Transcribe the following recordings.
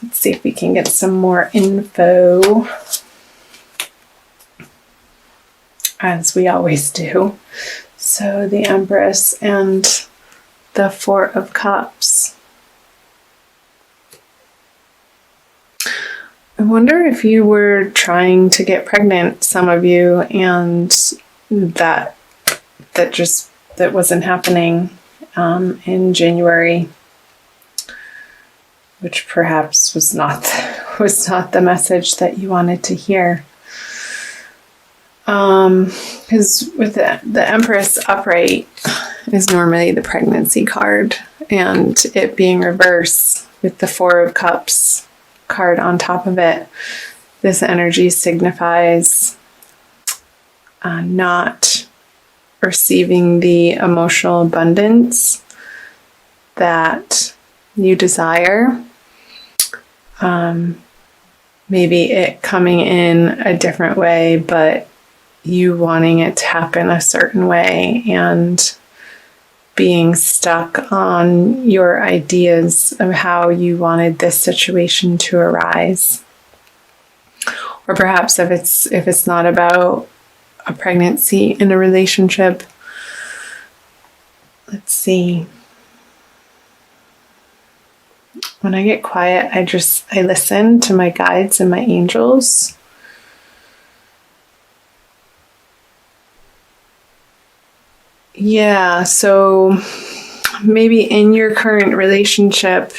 Let's see if we can get some more info, as we always do. So the Empress and the Four of Cups. I wonder if you were trying to get pregnant, some of you, and that wasn't happening in January, which perhaps was not the message that you wanted to hear. Because with the Empress upright is normally the pregnancy card, and it being reverse with the Four of Cups card on top of it, this energy signifies not receiving the emotional abundance that you desire. Maybe it coming in a different way, but you wanting it to happen a certain way and being stuck on your ideas of how you wanted this situation to arise. Or perhaps if it's not about a pregnancy in a relationship, let's see. When I get quiet, I listen to my guides and my angels. Yeah, so maybe in your current relationship,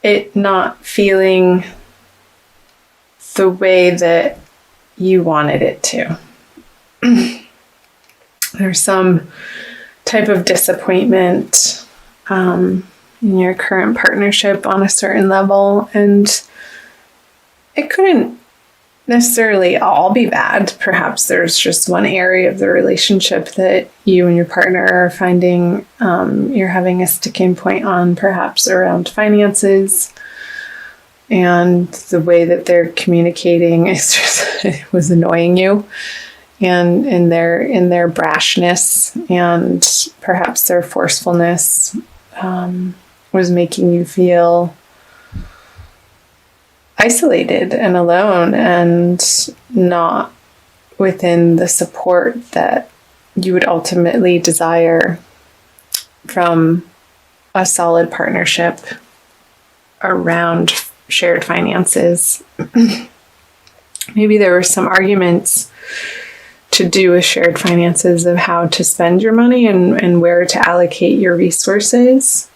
it not feeling the way that you wanted it to. There's some type of disappointment in your current partnership on a certain level, and it couldn't necessarily all be bad. Perhaps there's just one area of the relationship that you and your partner are finding you're having a sticking point on, perhaps around finances, and the way that they're communicating is just, it was annoying you, and in their brashness and perhaps their forcefulness was making you feel isolated and alone and not within the support that you would ultimately desire from a solid partnership around shared finances. Maybe there were some arguments to do with shared finances of how to spend your money and where to allocate your resources.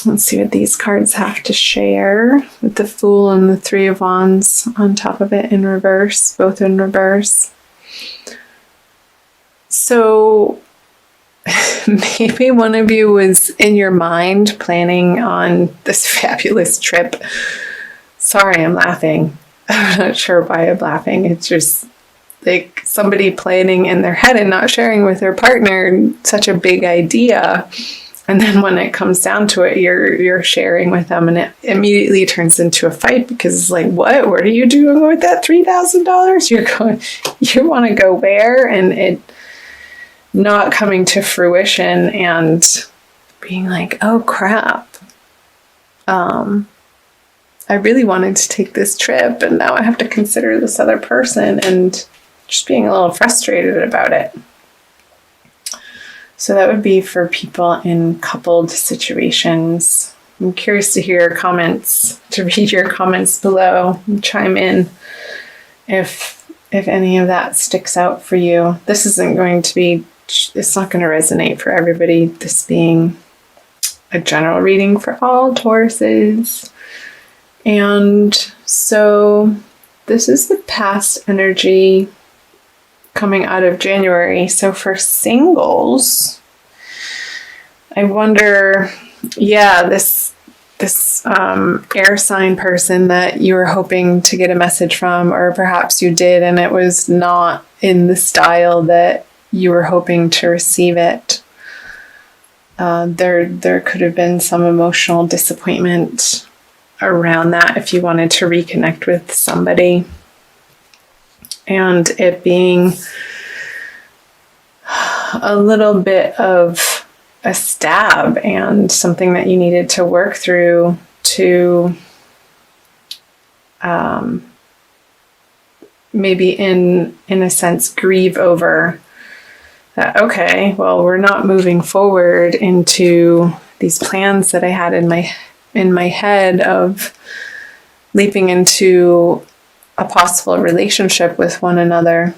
Let's see what these cards have to share with the Fool and the Three of Wands on top of it in reverse, both in reverse. So maybe one of you was in your mind planning on this fabulous trip. Sorry, I'm laughing. I'm not sure why I'm laughing. It's just like somebody planning in their head and not sharing with their partner such a big idea. And then when it comes down to it, you're sharing with them, and it immediately turns into a fight because it's like, what are you doing with that $3,000? You want to go where? And it not coming to fruition and being like, oh crap. I really wanted to take this trip, and now I have to consider this other person, and just being a little frustrated about it. So that would be for people in coupled situations. I'm curious to hear your comments, to read your comments below, and chime in if any of that sticks out for you. This isn't going to be, it's not going to resonate for everybody, this being a general reading for all Tauruses. And so this is the past energy coming out of January. So for singles, I wonder, this air sign person that you were hoping to get a message from, or perhaps you did and it was not in the style that you were hoping to receive it. There could have been some emotional disappointment around that if you wanted to reconnect with somebody. And it being a little bit of a stab and something that you needed to work through to maybe in a sense grieve over that. Okay, well, we're not moving forward into these plans that I had in my head of leaping into a possible relationship with one another.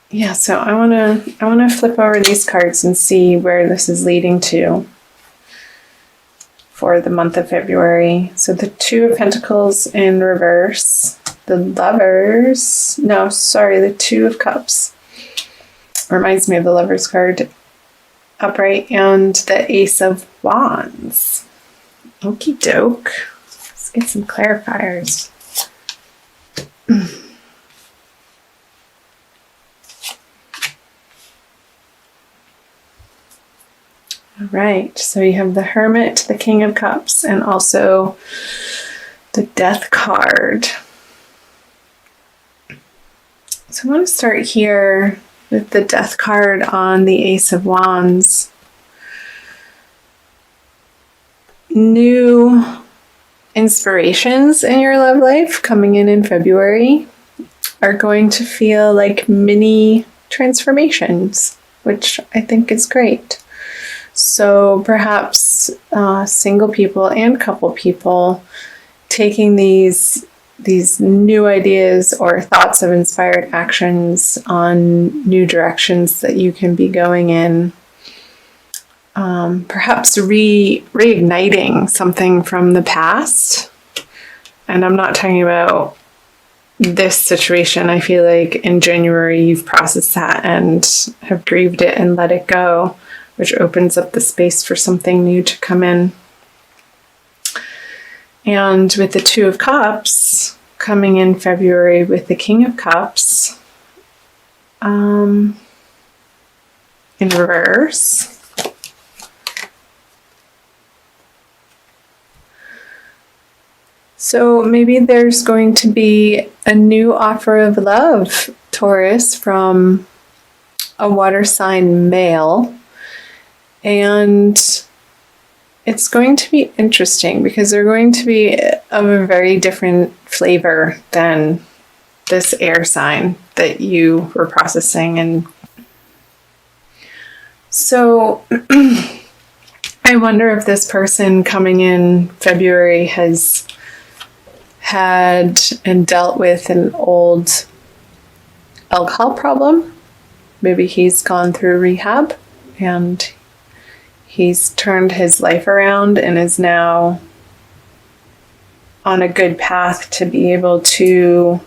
Yeah, so I want to flip over these cards and see where this is leading to for the month of February. So the Two of Pentacles in reverse, the Two of Cups. Reminds me of the Lovers card upright, and the Ace of Wands. Okie doke. Let's get some clarifiers. All right, so you have the Hermit, the King of Cups, and also the Death card. So I want to start here with the Death card on the Ace of Wands. New inspirations in your love life coming in February are going to feel like mini transformations, which I think is great. So perhaps single people and couple people taking these new ideas or thoughts of inspired actions on new directions that you can be going in. Perhaps reigniting something from the past. And I'm not talking about this situation. I feel like in January you've processed that and have grieved it and let it go, which opens up the space for something new to come in. And with the Two of Cups coming in February with the King of Cups in reverse. So maybe there's going to be a new offer of love, Taurus, from a water sign male. And it's going to be interesting because they're going to be of a very different flavor than this air sign that you were processing. And so I wonder if this person coming in February has had and dealt with an old alcohol problem. Maybe he's gone through rehab and he's turned his life around and is now on a good path to be able to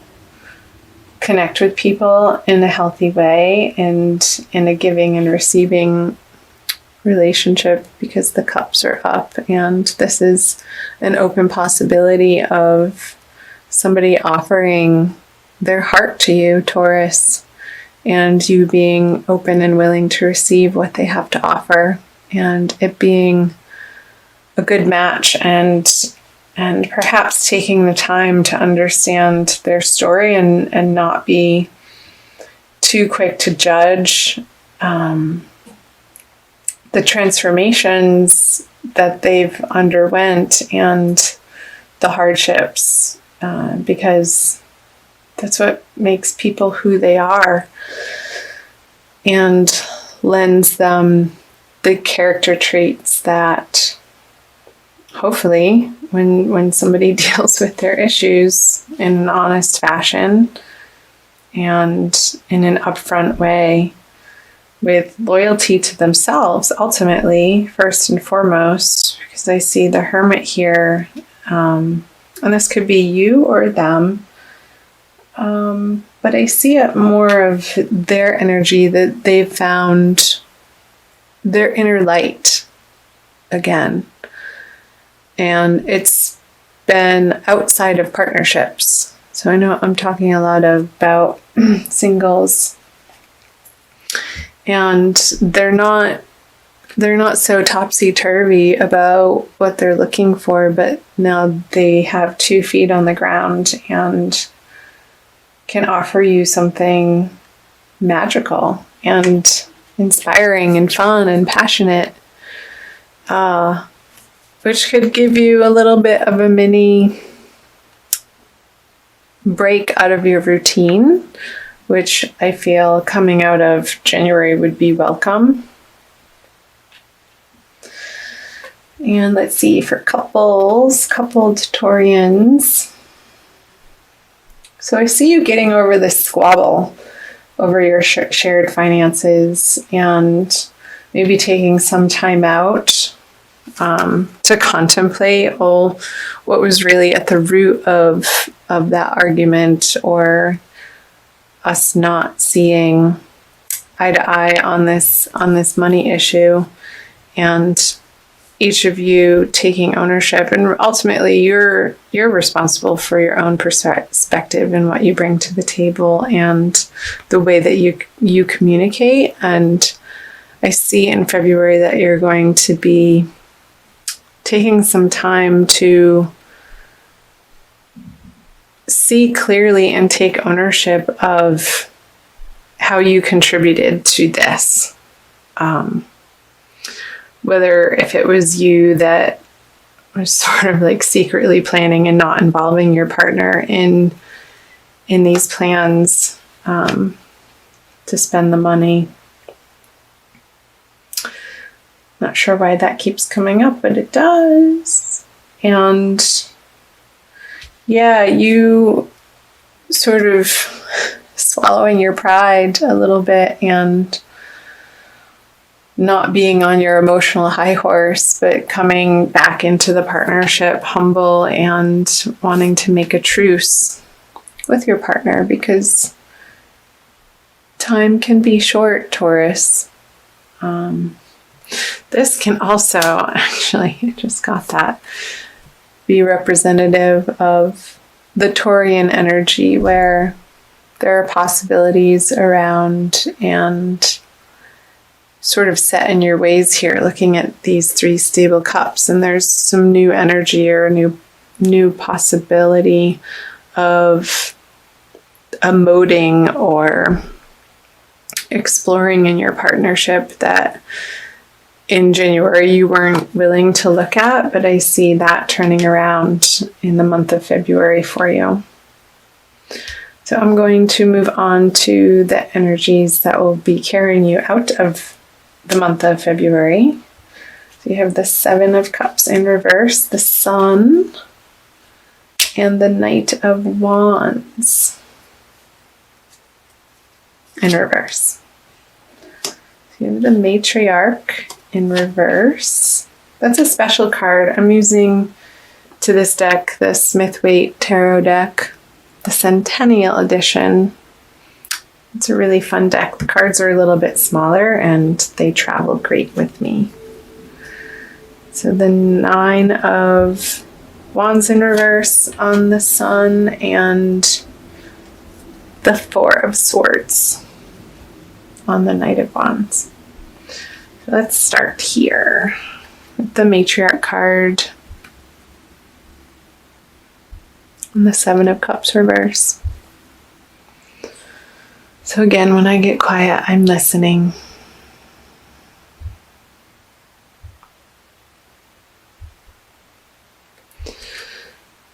connect with people in a healthy way and in a giving and receiving relationship, because the cups are up and this is an open possibility of somebody offering their heart to you, Taurus, and you being open and willing to receive what they have to offer, and it being a good match, and perhaps taking the time to understand their story and not be too quick to judge the transformations that they've underwent and the hardships, because that's what makes people who they are and lends them the character traits that hopefully when somebody deals with their issues in an honest fashion and in an upfront way, with loyalty to themselves, ultimately, first and foremost, because I see the Hermit here, and this could be you or them, but I see it more of their energy, that they've found their inner light again. And it's been outside of partnerships. So I know I'm talking a lot about singles. And they're not so topsy-turvy about what they're looking for, but now they have 2 feet on the ground and can offer you something magical and inspiring and fun and passionate, which could give you a little bit of a mini break out of your routine, which I feel coming out of January would be welcome. And let's see, for coupled Taurians. So I see you getting over this squabble over your shared finances and maybe taking some time out to contemplate what was really at the root of that argument, or us not seeing eye to eye on this money issue, and each of you taking ownership. And ultimately you're responsible for your own perspective and what you bring to the table and the way that you communicate. And I see in February that you're going to be taking some time to see clearly and take ownership of how you contributed to this. Whether if it was you that was sort of like secretly planning and not involving your partner in these plans to spend the money. Not sure why that keeps coming up, but it does. And yeah, you sort of swallowing your pride a little bit and not being on your emotional high horse, but coming back into the partnership humble and wanting to make a truce with your partner, because time can be short, Taurus. This can also, actually, I just got that, be representative of the Taurian energy, where there are possibilities around and sort of set in your ways here, looking at these 3 stable cups, and there's some new energy or a new possibility of emoting or exploring in your partnership that in January you weren't willing to look at, but I see that turning around in the month of February for you. So I'm going to move on to the energies that will be carrying you out of the month of February. So you have the 7 of Cups in reverse, the Sun, and the Knight of Wands in reverse. So you have the Matriarch in reverse. That's a special card. I'm using to this deck the Smith-Waite Tarot deck, the Centennial Edition. It's a really fun deck. The cards are a little bit smaller and they travel great with me. So the 9 of Wands in reverse on the Sun, and the 4 of Swords on the Knight of Wands. So let's start here with the Matriarch card and the 7 of Cups reverse. So again, when I get quiet, I'm listening.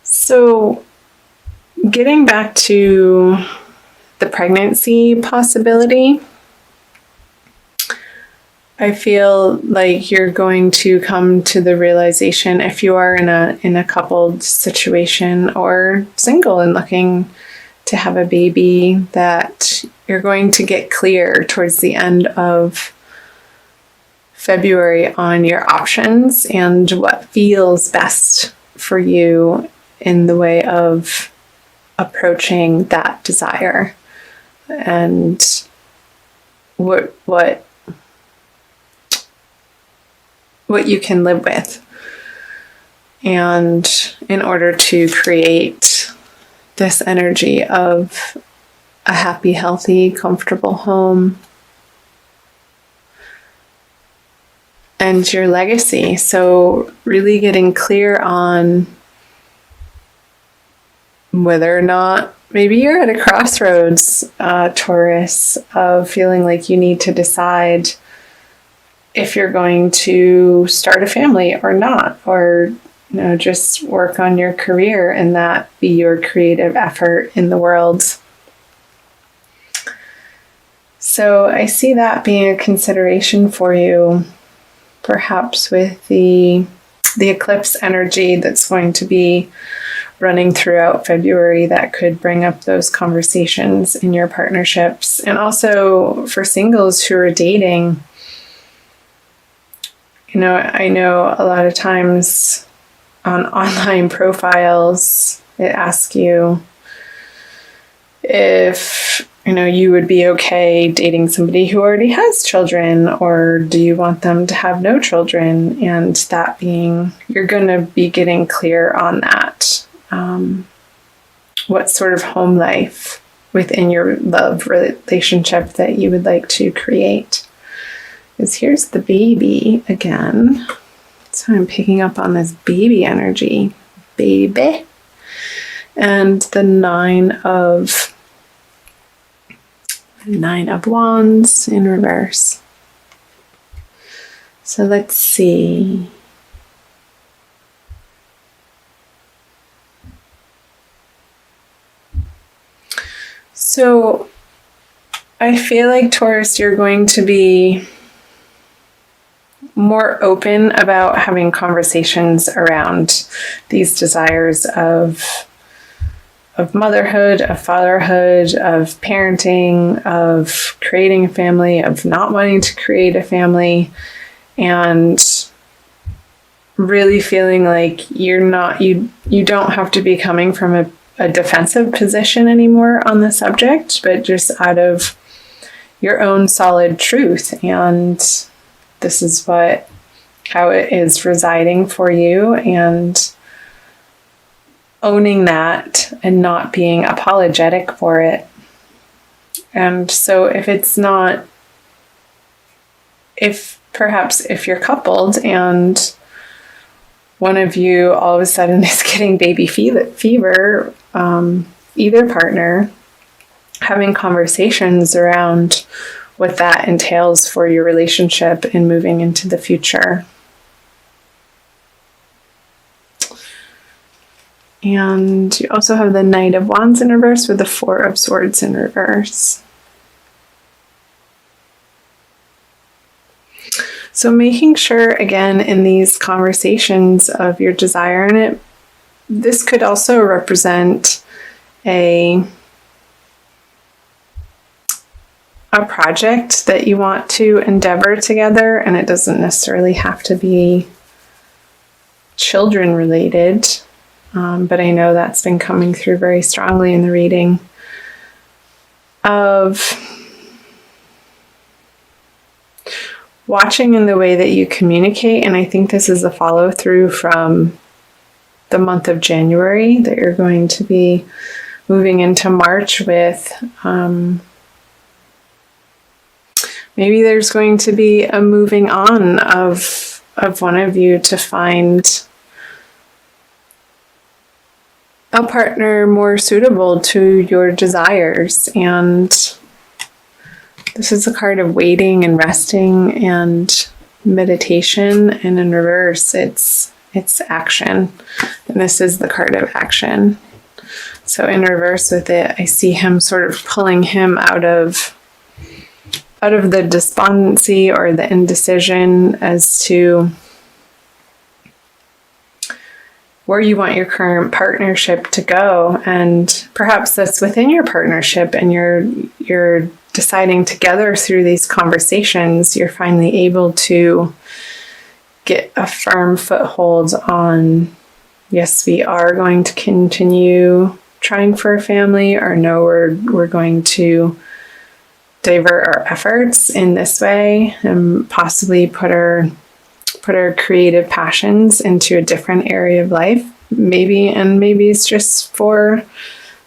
So getting back to the pregnancy possibility, I feel like you're going to come to the realization, if you are in a coupled situation or single and looking to have a baby, that you're going to get clear towards the end of February on your options and what feels best for you in the way of approaching that desire, and what you can live with. And in order to create this energy of a happy, healthy, comfortable home and your legacy. So really getting clear on whether or not maybe you're at a crossroads, Taurus, of feeling like you need to decide if you're going to start a family or not, or just work on your career and that be your creative effort in the world. So I see that being a consideration for you, perhaps with the eclipse energy that's going to be running throughout February that could bring up those conversations in your partnerships. And also for singles who are dating, I know a lot of times on online profiles, it asks you if you would be okay dating somebody who already has children, or do you want them to have no children? And that being, you're going to be getting clear on that. What sort of home life within your love relationship that you would like to create. Because here's the baby again. So I'm picking up on this baby energy. Baby. And the Nine of Wands in reverse. So let's see. So I feel like, Taurus, you're going to be more open about having conversations around these desires of motherhood, of fatherhood, of parenting, of creating a family, of not wanting to create a family, and really feeling like you don't have to be coming from a defensive position anymore on the subject, but just out of your own solid truth. And this is how it is residing for you, and owning that and not being apologetic for it. And so if you're coupled and one of you all of a sudden is getting baby fever, either partner, having conversations around what that entails for your relationship and moving into the future. And you also have the Knight of Wands in reverse with the Four of Swords in reverse. So making sure, again, in these conversations of your desire, and this could also represent a project that you want to endeavor together, and it doesn't necessarily have to be children related. But I know that's been coming through very strongly in the reading of watching in the way that you communicate. And I think this is a follow through from the month of January that you're going to be moving into March with. Maybe there's going to be a moving on of one of you to find a partner more suitable to your desires. And this is a card of waiting and resting and meditation, and in reverse it's action, and this is the card of action. So in reverse with it, I see him sort of pulling him out of the despondency or the indecision as to where you want your current partnership to go. And perhaps that's within your partnership, and you're deciding together through these conversations, you're finally able to get a firm foothold on, yes, we are going to continue trying for a family, or no, we're going to divert our efforts in this way and possibly put our creative passions into a different area of life, maybe it's just for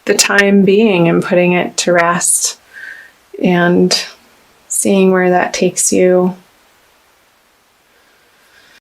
the time being, and putting it to rest and seeing where that takes you